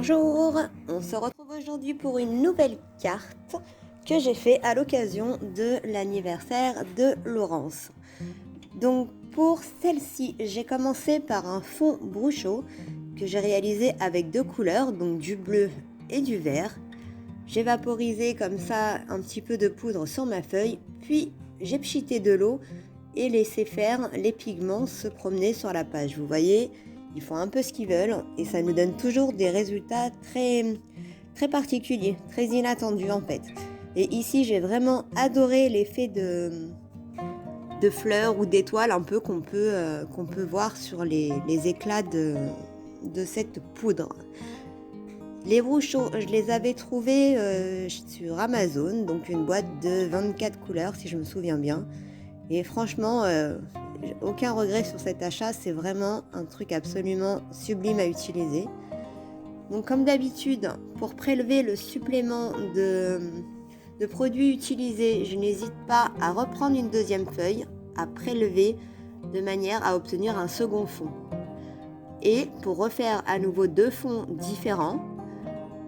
Bonjour, on se retrouve aujourd'hui pour une nouvelle carte que j'ai fait à l'occasion de l'anniversaire de Laurence. Donc pour celle-ci, j'ai commencé par un fond Bruchot que j'ai réalisé avec deux couleurs, donc du bleu et du vert. J'ai vaporisé comme ça un petit peu de poudre sur ma feuille, puis j'ai pchité de l'eau et laissé faire les pigments se promener sur la page. Vous voyez, ils font un peu ce qu'ils veulent et ça nous donne toujours des résultats très particuliers, très inattendus en fait. Et ici, j'ai vraiment adoré l'effet de fleurs ou d'étoiles un peu qu'on peut voir sur les éclats de cette poudre. Les Bruchot, je les avais trouvés sur Amazon, donc une boîte de 24 couleurs si je me souviens bien. Et franchement, aucun regret sur cet achat, c'est vraiment un truc absolument sublime à utiliser. Donc comme d'habitude, pour prélever le supplément de produits utilisés, je n'hésite pas à reprendre une deuxième feuille, à prélever de manière à obtenir un second fond. Et pour refaire à nouveau deux fonds différents,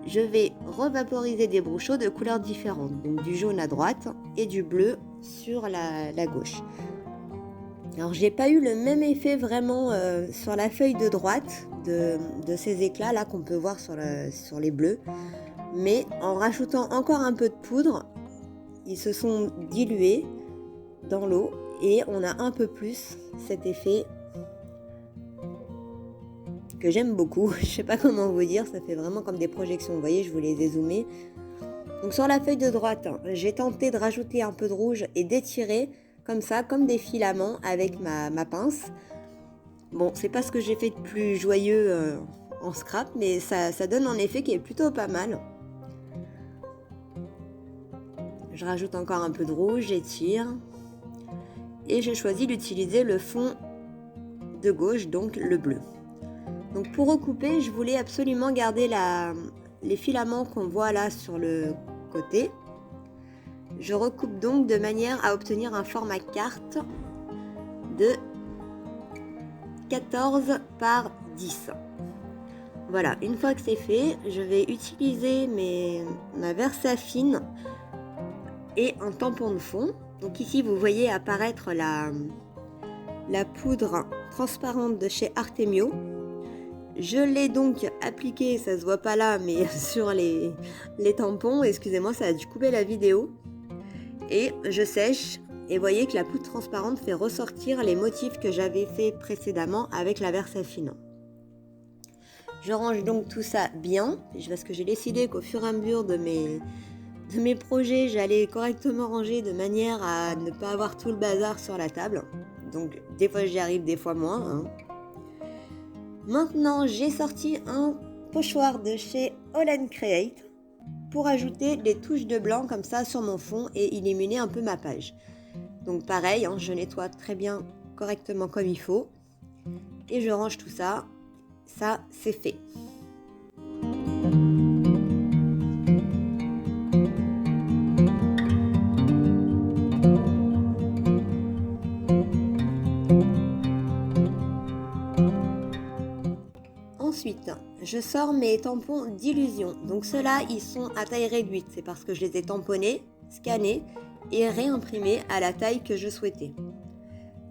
je vais revaporiser des Bruchot de couleurs différentes, donc du jaune à droite et du bleu sur la gauche. Alors j'ai pas eu le même effet vraiment sur la feuille de droite de ces éclats là qu'on peut voir sur les bleus, mais en rajoutant encore un peu de poudre, ils se sont dilués dans l'eau et on a un peu plus cet effet que j'aime beaucoup. Je sais pas comment vous dire, ça fait vraiment comme des projections. Vous voyez, je vous les ai zoomés. Donc sur la feuille de droite, j'ai tenté de rajouter un peu de rouge et d'étirer comme ça, comme des filaments avec ma pince. Bon, c'est pas ce que j'ai fait de plus joyeux en scrap, mais ça donne un effet qui est plutôt pas mal. Je rajoute encore un peu de rouge, j'étire. Et je choisis d'utiliser le fond de gauche, donc le bleu. Donc pour recouper, je voulais absolument garder les filaments qu'on voit là sur le côté. Je recoupe donc de manière à obtenir un format carte de 14 par 10. Voilà, une fois que c'est fait, je vais utiliser ma Versafine et un tampon de fond. Donc ici, vous voyez apparaître la poudre transparente de chez Artemio. Je l'ai donc appliqué, ça se voit pas là, mais sur les tampons. Excusez-moi, ça a dû couper la vidéo. Et je sèche, et voyez que la poudre transparente fait ressortir les motifs que j'avais fait précédemment avec la Versafine. Je range donc tout ça bien, parce que j'ai décidé qu'au fur et à mesure de mes projets, j'allais correctement ranger de manière à ne pas avoir tout le bazar sur la table. Donc des fois j'y arrive, des fois moins. Hein. Maintenant, j'ai sorti un pochoir de chez All & Create pour ajouter des touches de blanc comme ça sur mon fond et illuminer un peu ma page. Donc pareil, hein, je nettoie très bien, correctement comme il faut. Et je range tout ça. Ça, c'est fait. Ensuite, je sors mes tampons d'illusion. Donc ceux-là, ils sont à taille réduite. C'est parce que je les ai tamponnés, scannés et réimprimés à la taille que je souhaitais.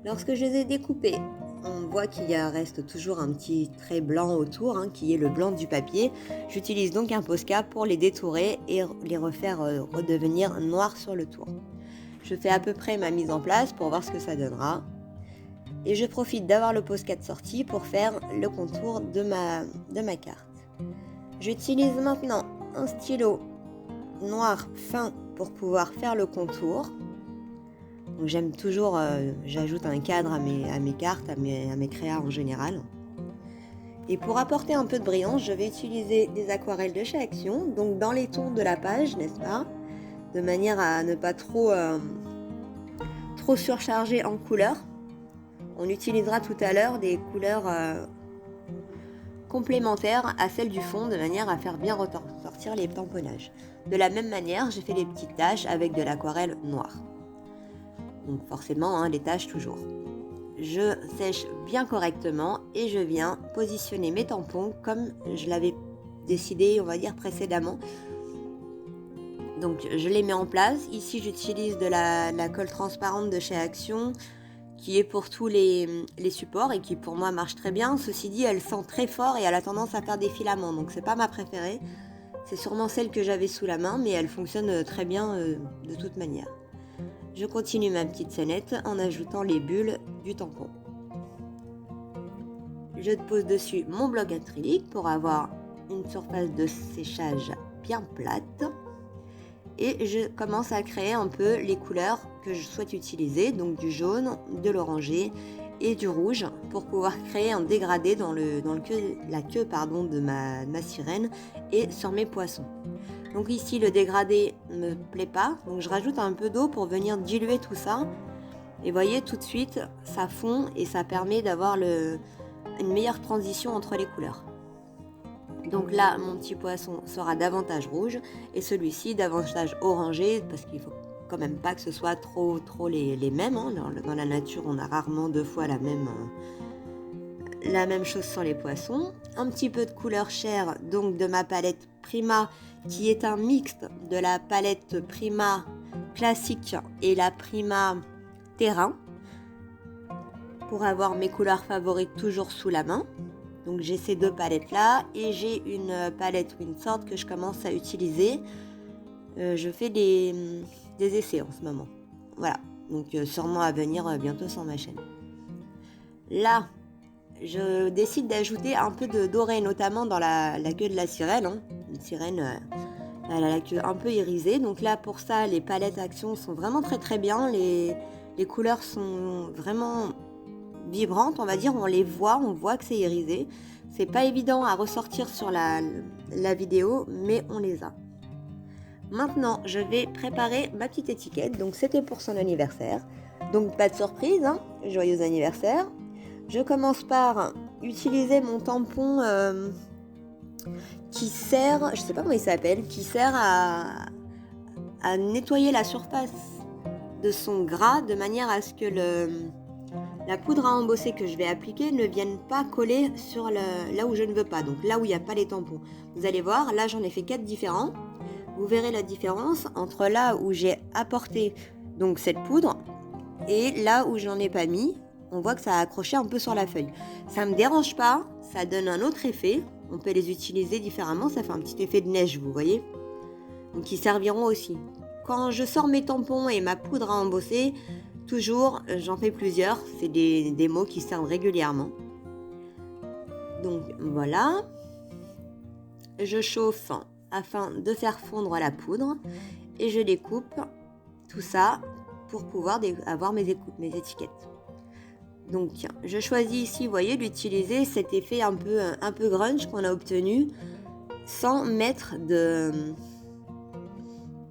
Lorsque je les ai découpés, on voit qu'il reste toujours un petit trait blanc autour, hein, qui est le blanc du papier. J'utilise donc un Posca pour les détourer et les refaire redevenir noirs sur le tour. Je fais à peu près ma mise en place pour voir ce que ça donnera. Et je profite d'avoir le Posca de sortie pour faire le contour de ma carte. J'utilise maintenant un stylo noir fin pour pouvoir faire le contour. Donc j'aime toujours, j'ajoute un cadre à mes cartes, à mes créas en général. Et pour apporter un peu de brillance, je vais utiliser des aquarelles de chez Action, donc dans les tons de la page, n'est-ce pas ? De manière à ne pas trop surcharger en couleurs. On utilisera tout à l'heure des couleurs complémentaires à celles du fond, de manière à faire bien ressortir les tamponnages. De la même manière, j'ai fait des petites taches avec de l'aquarelle noire. Donc forcément, hein, les taches toujours. Je sèche bien correctement et je viens positionner mes tampons comme je l'avais décidé, on va dire, précédemment. Donc je les mets en place. Ici j'utilise de la colle transparente de chez Action qui est pour tous les supports et qui pour moi marche très bien. Ceci dit, elle sent très fort et elle a tendance à faire des filaments, donc c'est pas ma préférée. C'est sûrement celle que j'avais sous la main, mais elle fonctionne très bien de toute manière. Je continue ma petite scénette en ajoutant les bulles du tampon. Je pose dessus mon bloc acrylique pour avoir une surface de séchage bien plate. Et je commence à créer un peu les couleurs que je souhaite utiliser, donc du jaune, de l'orangé et du rouge, pour pouvoir créer un dégradé dans la queue de ma sirène et sur mes poissons. Donc ici le dégradé ne me plaît pas, donc je rajoute un peu d'eau pour venir diluer tout ça. Et vous voyez tout de suite ça fond et ça permet d'avoir une meilleure transition entre les couleurs. Donc là, mon petit poisson sera davantage rouge et celui-ci davantage orangé parce qu'il ne faut quand même pas que ce soit trop les mêmes. Hein. Dans la nature, on a rarement 2 fois la même chose sur les poissons. Un petit peu de couleur chair, donc de ma palette Prima, qui est un mixte de la palette Prima classique et la Prima terrain, pour avoir mes couleurs favorites toujours sous la main. Donc j'ai ces 2 palettes là et j'ai une palette Winsort que je commence à utiliser. Je fais des essais en ce moment. Voilà, donc sûrement à venir bientôt sur ma chaîne. Là, je décide d'ajouter un peu de doré, notamment dans la queue de la sirène. Hein. Une sirène, elle a la queue un peu irisée. Donc là, pour ça, les palettes Action sont vraiment très très bien. Les couleurs sont vraiment vibrantes, on va dire, on voit que c'est irisé. C'est pas évident à ressortir sur la vidéo, mais on les a. Maintenant, je vais préparer ma petite étiquette. Donc c'était pour son anniversaire. Donc pas de surprise, hein, joyeux anniversaire. Je commence par utiliser mon tampon qui sert, je sais pas comment il s'appelle, qui sert à nettoyer la surface de son gras de manière à ce que la poudre à embosser que je vais appliquer ne vienne pas coller sur là où je ne veux pas, donc là où il n'y a pas les tampons. Vous allez voir, là j'en ai fait 4 différents. Vous verrez la différence entre là où j'ai apporté donc cette poudre et là où j'en ai pas mis. On voit que ça a accroché un peu sur la feuille. Ça me dérange pas, ça donne un autre effet. On peut les utiliser différemment, ça fait un petit effet de neige, vous voyez. Donc ils serviront aussi. Quand je sors mes tampons et ma poudre à embosser, toujours, j'en fais plusieurs. C'est des mots qui servent régulièrement. Donc voilà. Je chauffe afin de faire fondre la poudre et je découpe tout ça pour pouvoir avoir mes étiquettes. Donc je choisis ici, vous voyez, d'utiliser cet effet un peu grunge qu'on a obtenu sans mettre de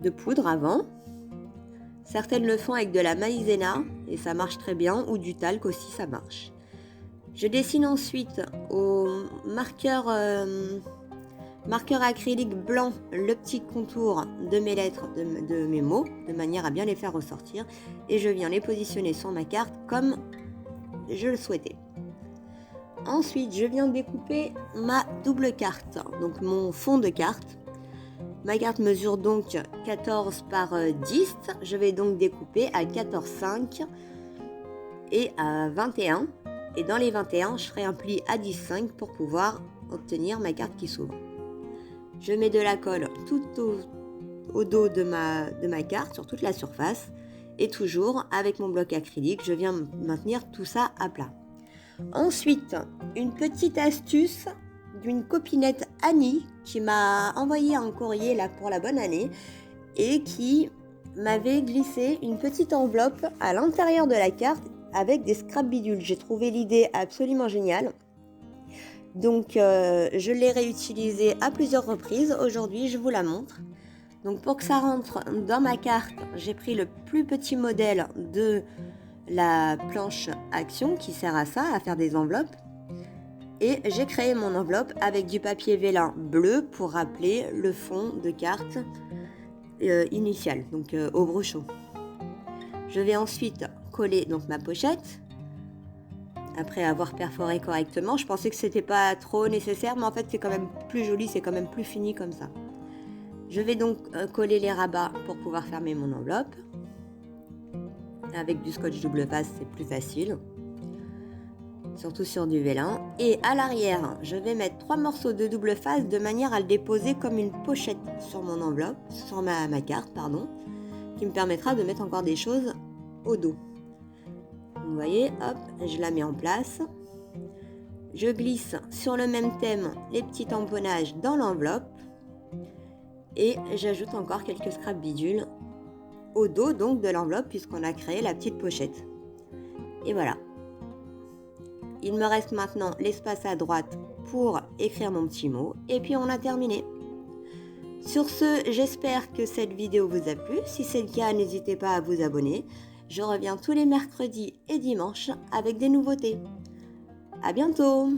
poudre avant. Certaines le font avec de la maïzena et ça marche très bien, ou du talc aussi, ça marche. Je dessine ensuite au marqueur acrylique blanc le petit contour de mes lettres, de mes mots, de manière à bien les faire ressortir. Et je viens les positionner sur ma carte comme je le souhaitais. Ensuite, je viens découper ma double carte, donc mon fond de carte. Ma carte mesure donc 14 par 10. Je vais donc découper à 14,5 et à 21. Et dans les 21, je ferai un pli à 10,5 pour pouvoir obtenir ma carte qui s'ouvre. Je mets de la colle tout au dos de ma carte, sur toute la surface. Et toujours, avec mon bloc acrylique, je viens maintenir tout ça à plat. Ensuite, une petite astuce d'une copinette Annie qui m'a envoyé un courrier là pour la bonne année et qui m'avait glissé une petite enveloppe à l'intérieur de la carte avec des scrap bidules. J'ai trouvé l'idée absolument géniale. Donc je l'ai réutilisée à plusieurs reprises. Aujourd'hui, je vous la montre. Donc pour que ça rentre dans ma carte, j'ai pris le plus petit modèle de la planche Action qui sert à ça, à faire des enveloppes. Et j'ai créé mon enveloppe avec du papier vélin bleu pour rappeler le fond de carte initial, donc au brochot. Je vais ensuite coller donc ma pochette. après avoir perforé correctement. Je pensais que c'était pas trop nécessaire, mais en fait c'est quand même plus joli, c'est quand même plus fini comme ça. Je vais donc coller les rabats pour pouvoir fermer mon enveloppe. Avec du scotch double face, c'est plus facile. Surtout sur du vélin. Et à l'arrière, je vais mettre 3 morceaux de double face de manière à le déposer comme une pochette sur mon enveloppe, sur ma carte, pardon, qui me permettra de mettre encore des choses au dos. Vous voyez, hop, je la mets en place. Je glisse sur le même thème les petits tamponnages dans l'enveloppe. Et j'ajoute encore quelques scraps bidules au dos donc de l'enveloppe puisqu'on a créé la petite pochette. Et voilà. Il me reste maintenant l'espace à droite pour écrire mon petit mot et puis on a terminé. Sur ce, j'espère que cette vidéo vous a plu. Si c'est le cas, n'hésitez pas à vous abonner. Je reviens tous les mercredis et dimanches avec des nouveautés. À bientôt!